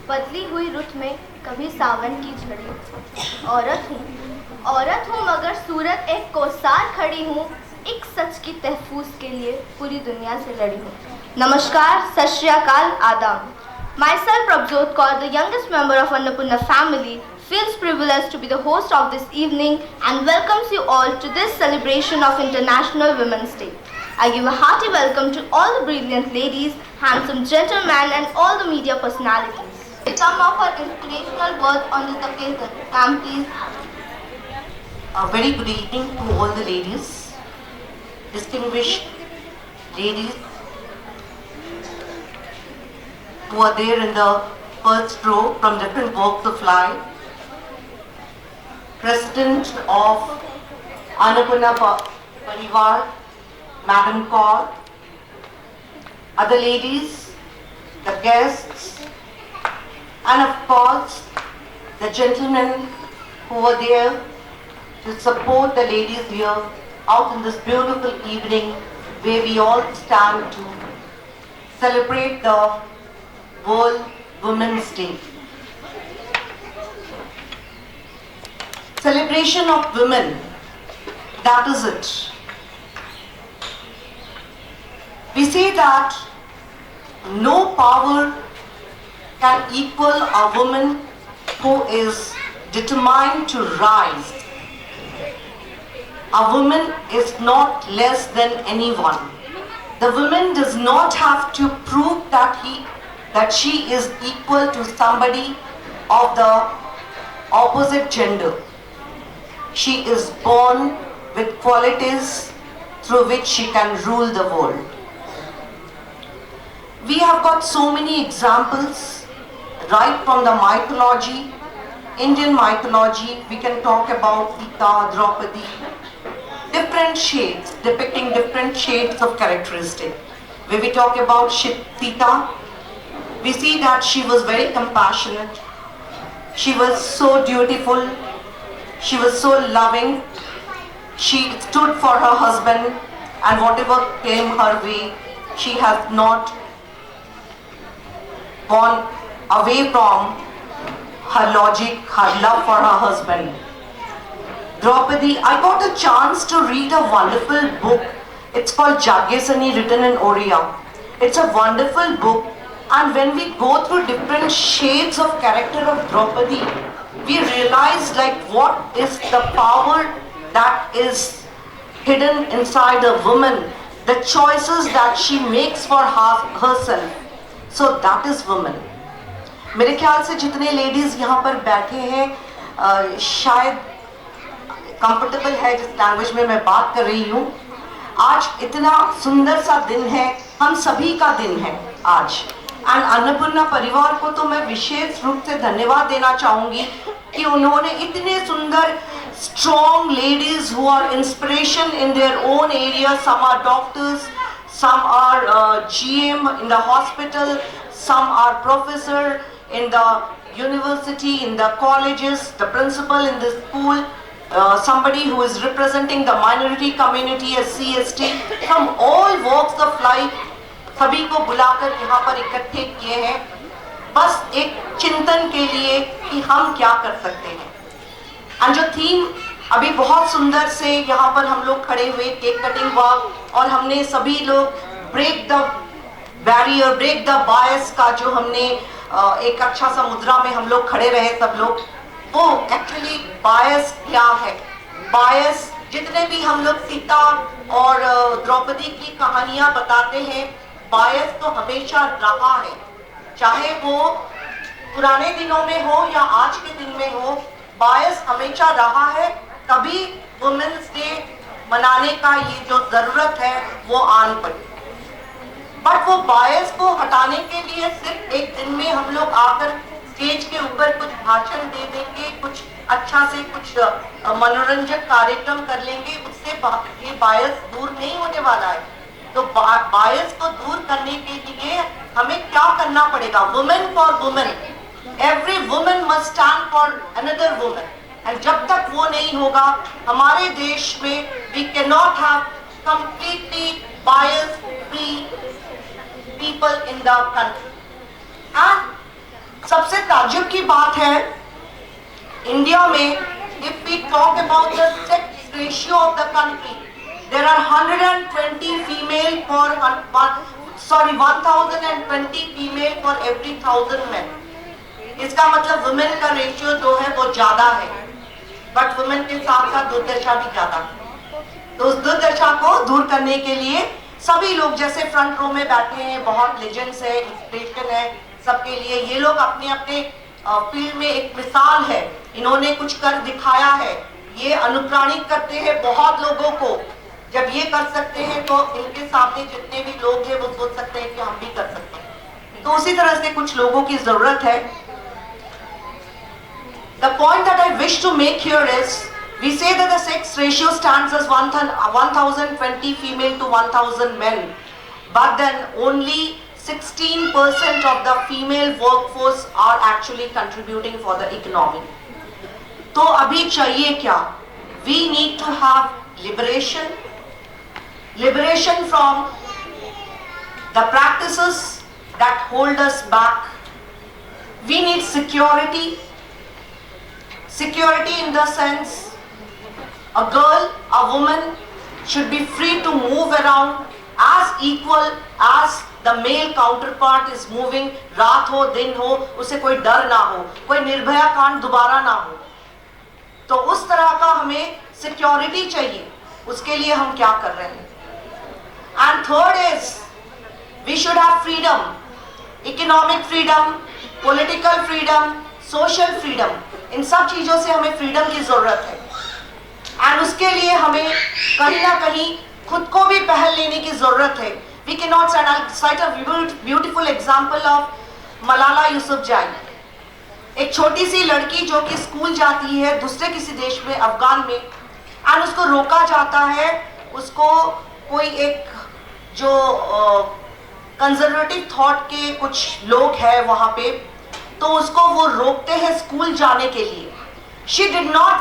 बदली हुई रुत में कभी सावन की झड़ी। औरत हूँ मगर सूरत एक कोसार खड़ी हूँ, एक सच की तहफूज के लिए पूरी दुनिया से लड़ी हूँ। नमस्कार, सत श्री अकाल, आदाब। Myself Prabjot Kaur, the youngest member of Annapurna family, feels privileged to be the host of this evening and welcomes you all to this celebration of International Women's Day. I give a hearty welcome to all the brilliant ladies, handsome gentlemen and all the media personalities. Some of our inspirational words on this occasion. Ma'am, please. A very good evening to all the ladies, distinguished ladies who are there in the first row from different walks of life. President of Annapurna Parivar, Madam Kaur, other ladies, the guests, and of course the gentlemen who were there to support the ladies here out in this beautiful evening where we all stand to celebrate the World Women's Day. Celebration of women, that is it. We say that no power can equal a woman who is determined to rise. A woman is not less than anyone. The woman does not have to prove that she is equal to somebody of the opposite gender. She is born with qualities through which she can rule the world. We have got so many examples right from the mythology, Indian mythology. We can talk about Sita, Draupadi, different shades, depicting different shades of characteristic. When we talk about Sita, we see that she was very compassionate, she was so dutiful, she was so loving, she stood for her husband and whatever came her way, she has not gone away from her logic, her love for her husband. Draupadi, I got a chance to read a wonderful book. It's called Jagyasani, written in Oriya. It's a wonderful book, and when we go through different shades of character of Draupadi, we realize like what is the power that is hidden inside a woman, the choices that she makes for herself. So that is woman. मेरे ख्याल से जितने ladies यहाँ पर बैठे हैं शायद comfortable है जिस लैंग्वेज में मैं बात कर रही हूँ। आज इतना सुंदर सा दिन है, हम सभी का दिन है आज। एंड अन्नपूर्णा परिवार को तो मैं विशेष रूप से धन्यवाद देना चाहूँगी कि उन्होंने इतने सुंदर strong ladies who are inspiration in their own area. Some are doctors, some are GM in the hospital, some are professor in the university, in the colleges, the principal in the school, somebody who is representing the minority community as CST, from all walks of life, सभी को बुलाकर यहाँ पर इकट्ठे किए हैं बस एक चिंतन के लिए कि हम क्या कर सकते हैं। और जो थीम अभी बहुत सुंदर से यहाँ पर हम लोग खड़े हुए केक कटिंग हुआ और हमने सभी लोग break the barrier, break the bias का जो हमने एक अच्छा सा मुद्रा में हम लोग खड़े रहे सब लोग। वो एक्चुअली बायस क्या है? बायस जितने भी हम लोग सीता और द्रौपदी की कहानियां बताते हैं, बायस तो हमेशा रहा है, चाहे वो पुराने दिनों में हो या आज के दिन में हो, बायस हमेशा रहा है। कभी वुमेन्स डे मनाने का ये जो जरूरत है वो आन पड़ी, बट वो बायस को हटाने के लिए सिर्फ एक दिन में हम लोग आकर स्टेज के ऊपर कुछ भाषण दे देंगे, कुछ अच्छा से कुछ मनोरंजक कार्यक्रम कर लेंगे, उससे ये बायस दूर नहीं होने वाला है। तो बायस को दूर करने के लिए हमें क्या करना पड़ेगा? Women for women, every women must stand for another women. And जब तक वो नहीं होगा हमारे देश में we can not have completely bias free people in the country. And सबसे ताज्जुब की बात है, इंडिया में if we talk about the sex ratio of the country, there are 120 female for 1020 female for every 1000 men. इसका मतलब women का ratio जो है वो ज्यादा है, बट वुमेन के साथ साथ दुर्दशा भी ज्यादा है। तो उस दुर्दशा को दूर करने के लिए सभी लोग जैसे फ्रंट रो में बैठे हैं, बहुत लेजेंड्स है, इंस्पिरेशन है सबके लिए। ये लोग अपने अपने फील्ड में एक मिसाल है, इन्होंने कुछ कर दिखाया है, ये अनुप्राणित करते हैं बहुत लोगों को। जब ये कर सकते हैं तो इनके सामने जितने भी लोग हैं वो सोच सकते हैं कि हम भी कर सकते हैं। तो उसी तरह से कुछ लोगों की जरूरत है। The point that I wish to make here is, we say that the sex ratio stands as 1020 female to 1000 men, but then only 16% of the female workforce are actually contributing for the economy. तो अभी चाहिए क्या? We need to have liberation from the practices that hold us back. We need security in the sense, a girl, a woman should be free to move around as equal as the male counterpart is moving. रात हो दिन हो, उसे कोई डर ना हो, कोई निर्भया कांड दोबारा ना हो। तो उस तरह का हमें सिक्योरिटी चाहिए, उसके लिए हम क्या कर रहे हैं? And third is, we should have freedom, economic freedom, political freedom, social freedom। इन सब चीजों से हमें फ्रीडम की जरूरत है। एंड उसके लिए हमें कहीं ना कहीं खुद को भी पहल लेने की जरूरत है। We cannot cite a beautiful example of Malala Yousafzai, एक छोटी सी लड़की जो कि स्कूल जाती है दूसरे किसी देश में, अफगान में, एंड उसको रोका जाता है। उसको कोई एक जो कंजर्वेटिव थॉट के कुछ लोग हैं वहां पे, तो उसको वो रोकते हैं स्कूल जाने के लिए। She did not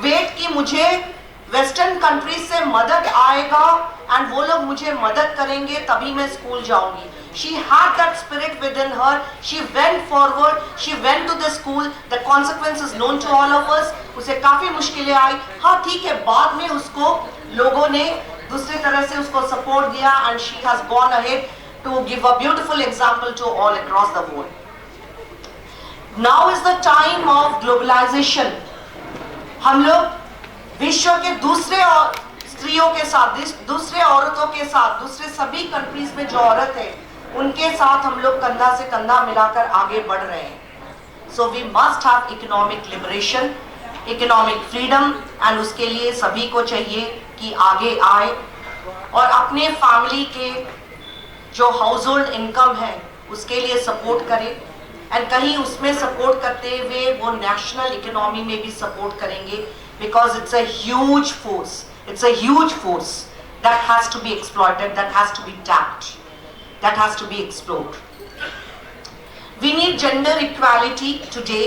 wait कि मुझे वेस्टर्न कंट्रीज से मदद आएगा एंड वो लोग मुझे मदद करेंगे तभी मैं स्कूल जाऊंगी। She had that spirit within her. She went forward. She went to the school. The consequences known to all of us. उसे काफी मुश्किलें आई। हाँ ठीक है, बाद में उसको लोगों ने दूसरी तरह से उसको सपोर्ट दिया and she has gone ahead to give a beautiful example to all across the world. Now is the time of globalization. हम लोग विश्व के दूसरे स्त्रियों के साथ, दूसरे औरतों के साथ, दूसरे सभी कंट्रीज में जो औरत है उनके साथ हम लोग कंधा से कंधा मिलाकर आगे बढ़ रहे हैं। So we must have economic liberation, economic freedom, and उसके लिए सभी को चाहिए कि आगे आए और अपने फैमिली के जो हाउस होल्ड इनकम है उसके लिए सपोर्ट करें, एंड कहीं उसमें सपोर्ट करते हुए वो नेशनल इकोनॉमी में भी सपोर्ट करेंगे, because it's a huge force that has to be exploited, that has to be tapped, that has to be explored. We need gender equality today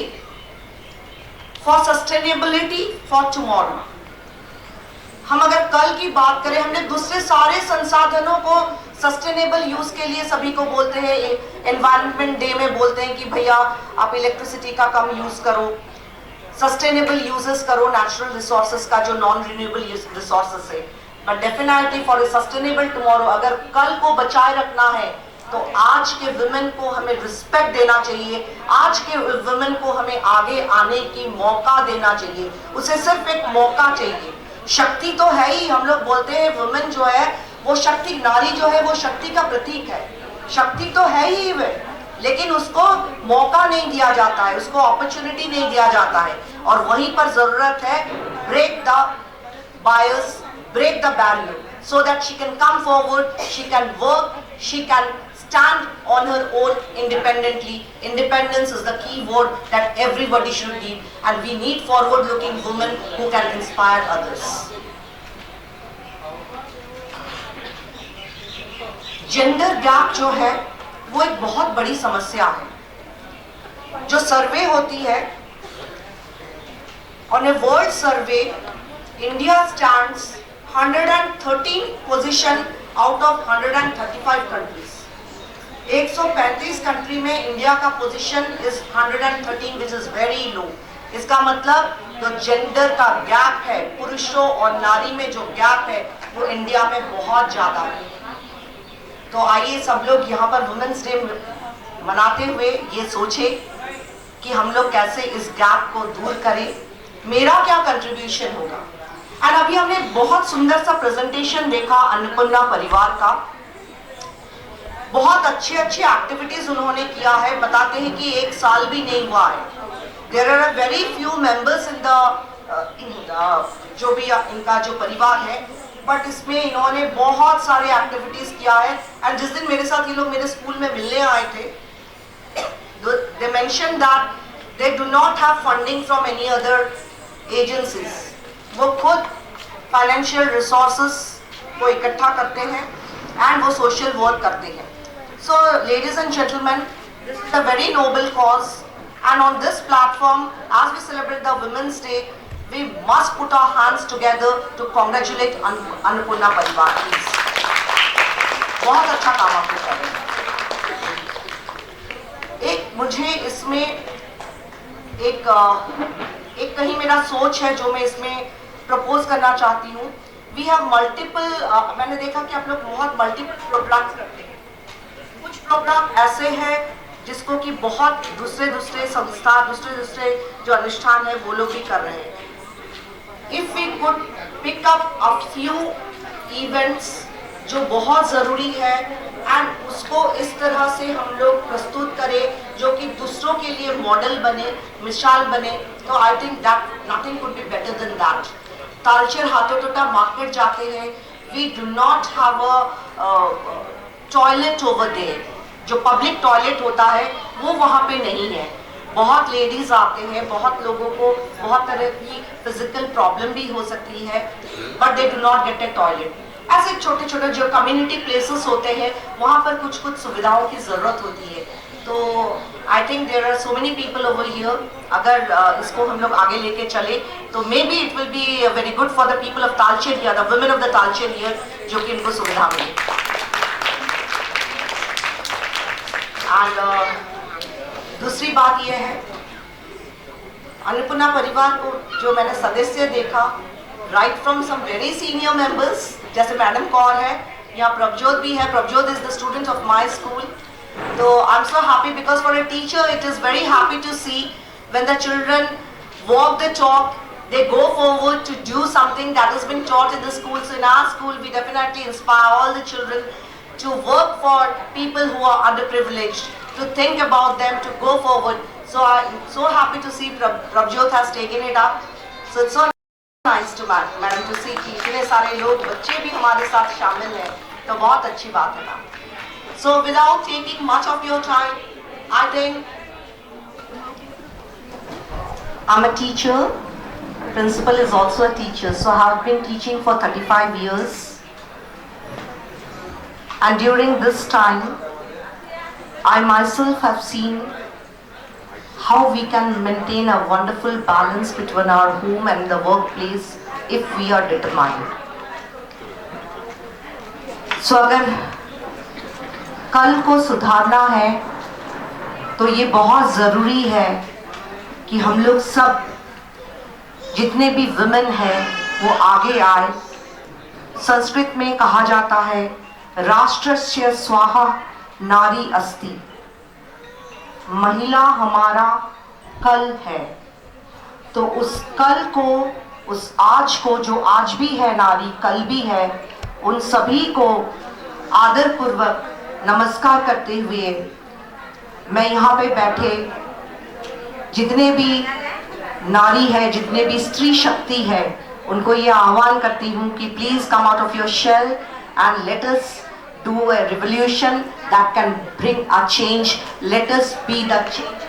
for sustainability for tomorrow. हम अगर कल की बात करें, हमने दूसरे सारे संसाधनों को सस्टेनेबल यूज के लिए सभी को बोलते हैं, एनवायरनमेंट डे में बोलते हैं कि भैया आप इलेक्ट्रिसिटी का कम यूज करो, सस्टेनेबल यूजेस करो नेचुरल रिसोर्सेज का जो नॉन रिन्यूएबल रिसोर्सेज है। But definitely for a sustainable tomorrow, अगर कल को बचाए रखना है तो आज के वुमेन को हमें रिस्पेक्ट देना चाहिए, आज के वुमेन को हमें आगे आने की मौका देना चाहिए, उसे सिर्फ एक मौका चाहिए। शक्ति तो है ही, हम लोग बोलते हैं वुमेन जो है वो शक्ति, नारी जो है वो शक्ति का प्रतीक है, शक्ति तो है ही वे, लेकिन उसको मौका नहीं दिया जाता है, उसको अपॉर्चुनिटी नहीं दिया जाता है। और वहीं पर जरूरत है break the bias, break the barrier, so that she can come forward, she can work, she can stand on her own independently. Independence is the key word that everybody should need, and we need forward-looking women who can inspire others. Gender gap जो है वो एक बहुत बड़ी समस्या है। जो सर्वे होती है, on a world survey, India stands 113 position out of 135 countries. 135 country में इंडिया का position is 113 which is very low. इसका मतलब जो जेंडर का गैप है, पुरुषों और नारी में जो गैप है वो इंडिया में बहुत ज्यादा है। तो आइए सब लोग यहाँ पर वुमेन्स डे मनाते हुए ये सोचे कि हम लोग कैसे इस गैप को दूर करें, मेरा क्या कंट्रीब्यूशन होगा। एंड अभी हमने बहुत सुंदर सा प्रेजेंटेशन देखा अन्नपूर्णा परिवार का, बहुत अच्छे अच्छे एक्टिविटीज उन्होंने किया है। बताते हैं कि 1 साल भी नहीं हुआ है। There are a very few members in the जो भी इनका जो परिवार है, बट इसमें इन्होंने बहुत सारे एक्टिविटीज किया है। एंड जिस दिन मेरे साथ ये लोग मेरे स्कूल में मिलने आए थे, they mention that they do not have funding from any other agencies. वो खुद फाइनेंशियल रिसोर्सेस को इकट्ठा करते हैं एंड वो सोशल वर्क करते हैं। So ladies and gentlemen, this is a very noble cause, and on this platform, as we celebrate the Women's Day, we must put our hands together to congratulate Annapurna Parivar, please. बहुत अच्छा काम आप लोग कर रहे हैं। एक मुझे इसमें एक कहीं मेरा सोच है जो मैं इसमें प्रपोज करना चाहती हूँ। वी हैव मल्टीपल, मैंने देखा कि आप लोग बहुत मल्टीपल प्रोग्राम्स करते हैं। कुछ प्रोग्राम ऐसे हैं जिसको कि बहुत दूसरे संस्था, दूसरे जो अनुष्ठान है वो लोग भी कर रहे हैं। If we could pick up a few events जो बहुत ज़रूरी है एंड उसको इस तरह से हम लोग प्रस्तुत करें जो कि दूसरों के लिए मॉडल बने, मिसाल बने, तो I think that nothing could be better than that. Talcher हाथोटोटा मार्केट जाते हैं, we do not have a toilet over there. जो पब्लिक टॉयलेट होता है वो वहाँ पे नहीं है। बहुत लेडीज आते हैं, बहुत लोगों को बहुत तरह की फिजिकल प्रॉब्लम भी हो सकती है, but they do not gate A toilet. ऐसे छोटे छोटे जो कम्युनिटी प्लेसेस होते हैं वहाँ पर कुछ सुविधाओं की ज़रूरत होती है। तो I think there are so many people over here. अगर इसको हम लोग आगे लेके चले तो maybe it will be very good for the people of Talcher here, the women of the Talcher here, जो कि इनको सुविधा मिले। एंड दूसरी बात यह है, अन्नपूर्णा परिवार को जो मैंने सदस्य देखा, right from some very senior members, जैसे मैडम कौर है, यहाँ प्रभजोत भी है। Prabhjot is the student of my school. तो I am so happy because for a teacher it is very happy to see when the children walk the talk, they go forward to do something that has been taught in the school. So in our school we definitely inspire all the children to work for people who are underprivileged, to think about them, to go forward. So I'm so happy to see Prabjot has taken it up. So it's so nice to madam to see कि इतने सारे लोग, बच्चे भी हमारे साथ शामिल हैं, तो बहुत अच्छी बात है ma'am. So without taking much of your time, I think I'm a teacher. Principal is also a teacher, so I have been teaching for 35 years. And during this time, I myself have seen how we can maintain a wonderful balance between our home and the workplace if we are determined. So अगर कल को सुधारना है तो ये बहुत ज़रूरी है कि हम लोग सब जितने भी वुमेन हैं वो आगे आए। संस्कृत में कहा जाता है राष्ट्रस्य स्वाहा नारी अस्ति, महिला हमारा कल है। तो उस कल को, उस आज को, जो आज भी है नारी कल भी है, उन सभी को आदर पूर्वक नमस्कार करते हुए मैं यहाँ पे बैठे जितने भी नारी है, जितने भी स्त्री शक्ति है, उनको ये आह्वान करती हूँ कि please come out of your shell and let us do a revolution that can bring a change. Let us be the change.